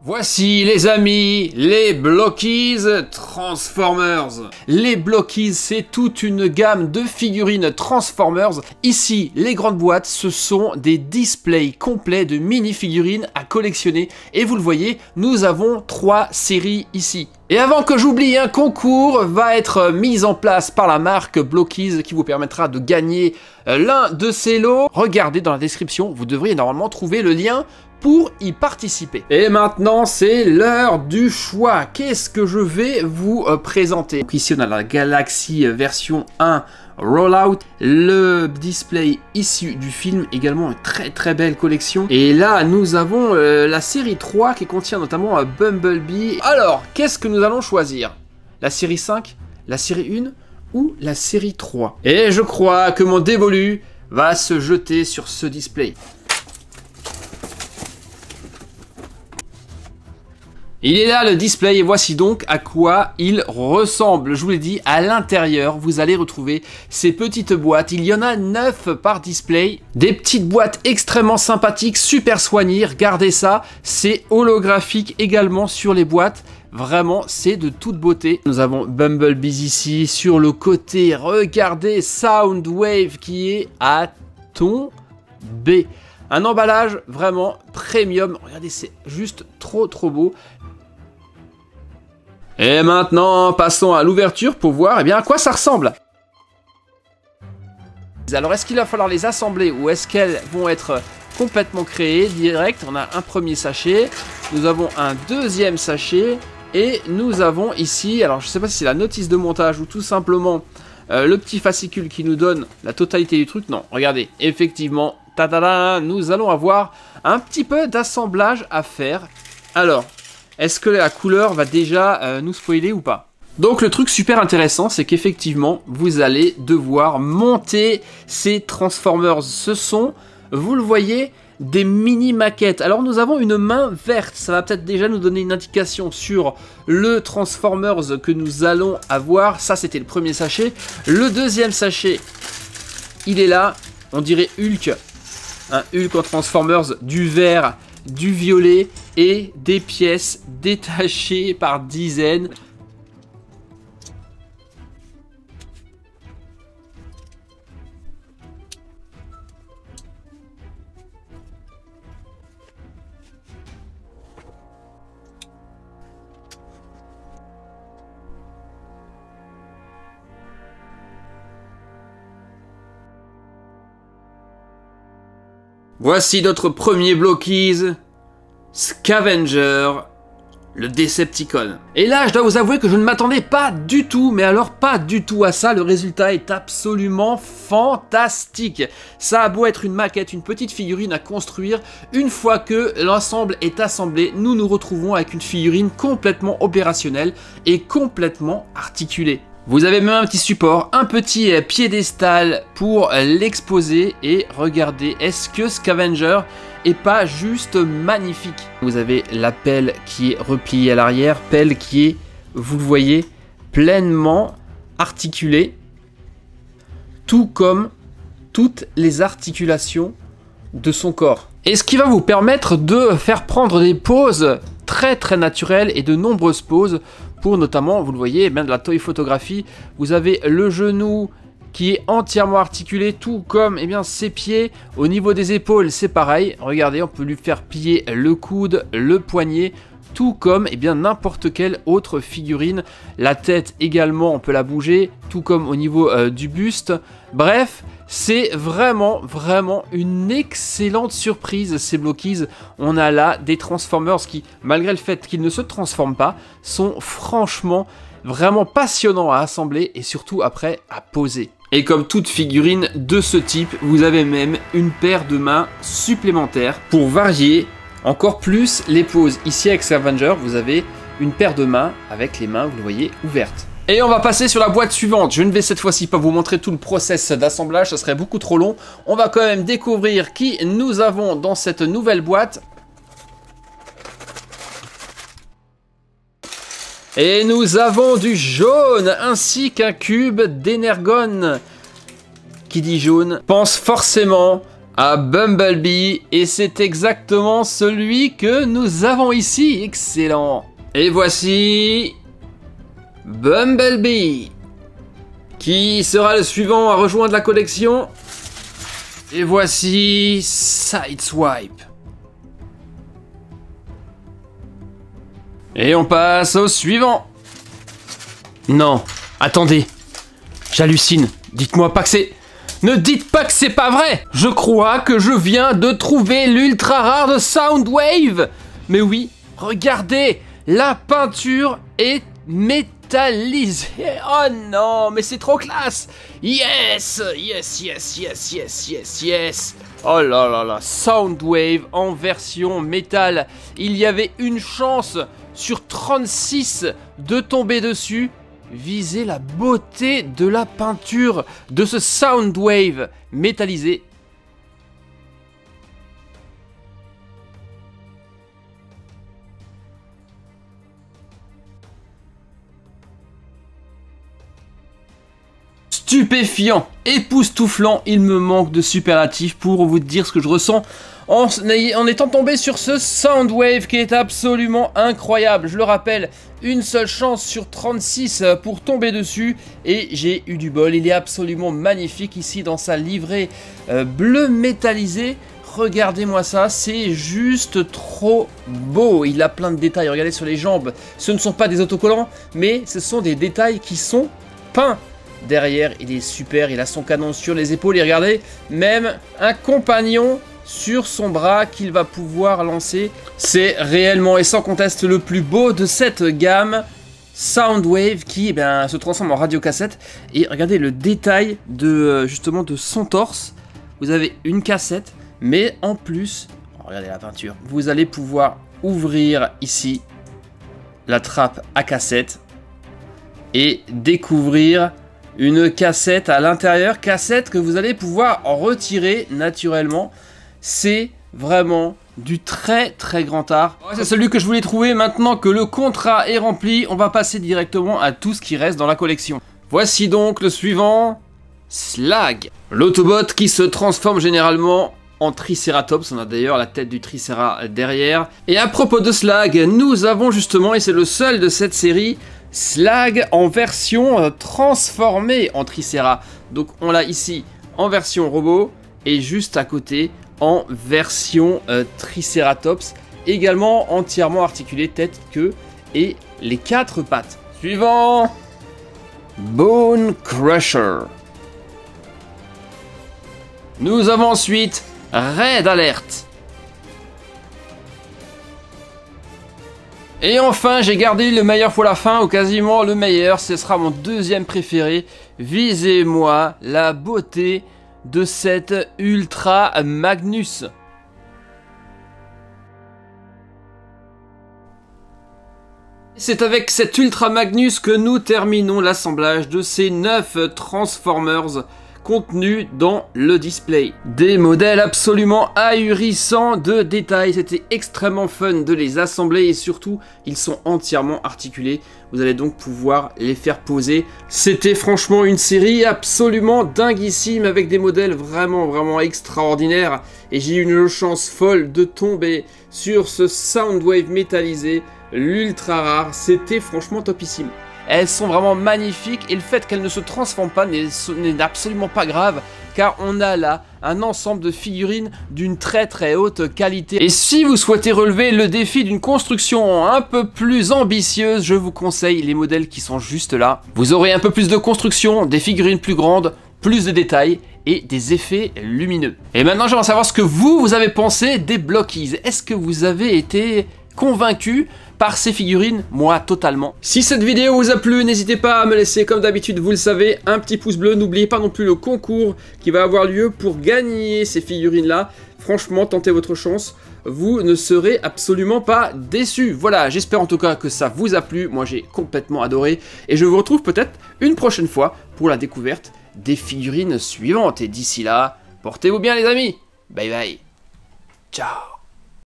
Voici les amis, les Blockies Transformers. Les Blockies, c'est toute une gamme de figurines Transformers. Ici, les grandes boîtes, ce sont des displays complets de mini-figurines à collectionner. Et vous le voyez, nous avons 3 séries ici. Et avant que j'oublie, un concours va être mis en place par la marque Blockies qui vous permettra de gagner l'un de ces lots. Regardez dans la description, vous devriez normalement trouver le lien pour y participer. Et maintenant, c'est l'heure du choix. Qu'est-ce que je vais vous présenter? Donc ici, on a la Galaxy version 1 Rollout, le display issu du film, également une très belle collection. Et là, nous avons la série 3 qui contient notamment Bumblebee. Alors, qu'est-ce que nous allons choisir? La série 5, la série 1 ou la série 3? Et je crois que mon dévolu va se jeter sur ce display. Il est là le display et voici donc à quoi il ressemble. Je vous l'ai dit, à l'intérieur, vous allez retrouver ces petites boîtes. Il y en a 9 par display. Des petites boîtes extrêmement sympathiques, super soignées. Regardez ça, c'est holographique également sur les boîtes. Vraiment, c'est de toute beauté. Nous avons Bumblebee ici sur le côté. Regardez Soundwave qui est à tomber. Un emballage vraiment premium. Regardez, c'est juste trop beau. Et maintenant, passons à l'ouverture pour voir à quoi ça ressemble. Alors, est-ce qu'il va falloir les assembler ou est-ce qu'elles vont être complètement créées direct? On a un premier sachet, nous avons un deuxième sachet et nous avons ici, alors je ne sais pas si c'est la notice de montage ou tout simplement le petit fascicule qui nous donne la totalité du truc. Non, regardez, effectivement, tadada, nous allons avoir un petit peu d'assemblage à faire. Alors, est-ce que la couleur va déjà nous spoiler ou pas? Donc le truc super intéressant, c'est qu'effectivement, vous allez devoir monter ces Transformers. Ce sont, vous le voyez, des mini maquettes. Alors nous avons une main verte, ça va peut-être déjà nous donner une indication sur le Transformers que nous allons avoir. Ça, c'était le premier sachet. Le deuxième sachet, il est là, on dirait Hulk. Un Hulk en Transformers, du vert, du violet et des pièces détachées par dizaines. Voici notre premier Blockies, Scavenger, le Decepticon. Et là, je dois vous avouer que je ne m'attendais pas du tout, mais alors pas du tout à ça. Le résultat est absolument fantastique. Ça a beau être une maquette, une petite figurine à construire, une fois que l'ensemble est assemblé, nous nous retrouvons avec une figurine complètement opérationnelle et complètement articulée. Vous avez même un petit support, un petit piédestal pour l'exposer et regardez, est-ce que Scavenger est pas juste magnifique? Vous avez la pelle qui est repliée à l'arrière, pelle qui est, vous le voyez, pleinement articulée, tout comme toutes les articulations de son corps. Et ce qui va vous permettre de faire prendre des poses très naturelles et de nombreuses poses pour notamment, vous le voyez, de la toy photographie. Vous avez le genou qui est entièrement articulé, tout comme ses pieds. Au niveau des épaules, c'est pareil. Regardez, on peut lui faire plier le coude, le poignet, tout comme n'importe quelle autre figurine. La tête également, on peut la bouger, tout comme au niveau du buste. Bref, c'est vraiment une excellente surprise ces Blockies. On a là des Transformers qui, malgré le fait qu'ils ne se transforment pas, sont franchement vraiment passionnants à assembler et surtout après à poser. Et comme toute figurine de ce type, vous avez même une paire de mains supplémentaires pour varier encore plus les poses. Ici avec Scavenger, vous avez une paire de mains avec les mains, vous le voyez, ouvertes. Et on va passer sur la boîte suivante. Je ne vais cette fois-ci pas vous montrer tout le process d'assemblage, ça serait beaucoup trop long. On va quand même découvrir qui nous avons dans cette nouvelle boîte. Et nous avons du jaune ainsi qu'un cube d'Energon. Qui dit jaune pense forcément à Bumblebee, et c'est exactement celui que nous avons ici. Excellent. Et voici Bumblebee. Qui sera le suivant à rejoindre la collection? Et voici Sideswipe. Et on passe au suivant. Non, attendez. J'hallucine. Dites-moi pas que c'est... Ne dites pas que c'est pas vrai. Je crois que je viens de trouver l'ultra rare de Soundwave. Mais oui, regardez. La peinture est métallisée. Oh non, mais c'est trop classe. Yes, yes, yes, yes, yes, yes, yes. Oh là là là, Soundwave en version métal. Il y avait une chance sur 36 de tomber dessus. Visez la beauté de la peinture de ce Soundwave métallisé. Stupéfiant, époustouflant, il me manque de superlatifs pour vous dire ce que je ressens en étant tombé sur ce Soundwave qui est absolument incroyable. Je le rappelle, une seule chance sur 36 pour tomber dessus et j'ai eu du bol. Il est absolument magnifique ici dans sa livrée bleu métallisé. Regardez-moi ça, c'est juste trop beau. Il a plein de détails, regardez sur les jambes. Ce ne sont pas des autocollants, mais ce sont des détails qui sont peints. Derrière, il est super, il a son canon sur les épaules et regardez, même un compagnon sur son bras qu'il va pouvoir lancer. C'est réellement et sans conteste le plus beau de cette gamme Soundwave qui se transforme en radiocassette. Et regardez le détail de justement de son torse. Vous avez une cassette, mais en plus, regardez la peinture, vous allez pouvoir ouvrir ici la trappe à cassette et découvrir une cassette à l'intérieur, cassette que vous allez pouvoir retirer naturellement. C'est vraiment du très très grand art. C'est celui que je voulais trouver. Maintenant que le contrat est rempli, on va passer directement à tout ce qui reste dans la collection. Voici donc le suivant, Slag. L'autobot qui se transforme généralement en Triceratops. On a d'ailleurs la tête du Tricera derrière. Et à propos de Slag, nous avons justement, et c'est le seul de cette série, Slag en version transformée en Tricera. Donc on l'a ici en version robot et juste à côté en version Triceratops. Également entièrement articulé, tête, queue et les 4 pattes. Suivant, Bone Crusher. Nous avons ensuite Red Alert. Et enfin, j'ai gardé le meilleur pour la fin, ou quasiment le meilleur, ce sera mon deuxième préféré. Visez-moi la beauté de cette Ultra Magnus. C'est avec cette Ultra Magnus que nous terminons l'assemblage de ces 9 Transformers contenus dans le display. Des modèles absolument ahurissants de détails, c'était extrêmement fun de les assembler et surtout ils sont entièrement articulés, vous allez donc pouvoir les faire poser. C'était franchement une série absolument dinguissime avec des modèles vraiment extraordinaires et j'ai eu une chance folle de tomber sur ce Soundwave métallisé, l'ultra rare, c'était franchement topissime. Elles sont vraiment magnifiques et le fait qu'elles ne se transforment pas n'est absolument pas grave car on a là un ensemble de figurines d'une très haute qualité. Et si vous souhaitez relever le défi d'une construction un peu plus ambitieuse, je vous conseille les modèles qui sont juste là. Vous aurez un peu plus de construction, des figurines plus grandes, plus de détails et des effets lumineux. Et maintenant j'aimerais savoir ce que vous avez pensé des Blockies. Est-ce que vous avez été convaincu par ces figurines? Moi totalement. Si cette vidéo vous a plu, n'hésitez pas à me laisser comme d'habitude, vous le savez, un petit pouce bleu. N'oubliez pas non plus le concours qui va avoir lieu pour gagner ces figurines là. Franchement, tentez votre chance, vous ne serez absolument pas déçus. Voilà, j'espère en tout cas que ça vous a plu. Moi j'ai complètement adoré et je vous retrouve peut-être une prochaine fois pour la découverte des figurines suivantes. Et d'ici là, portez-vous bien les amis. Bye bye. Ciao.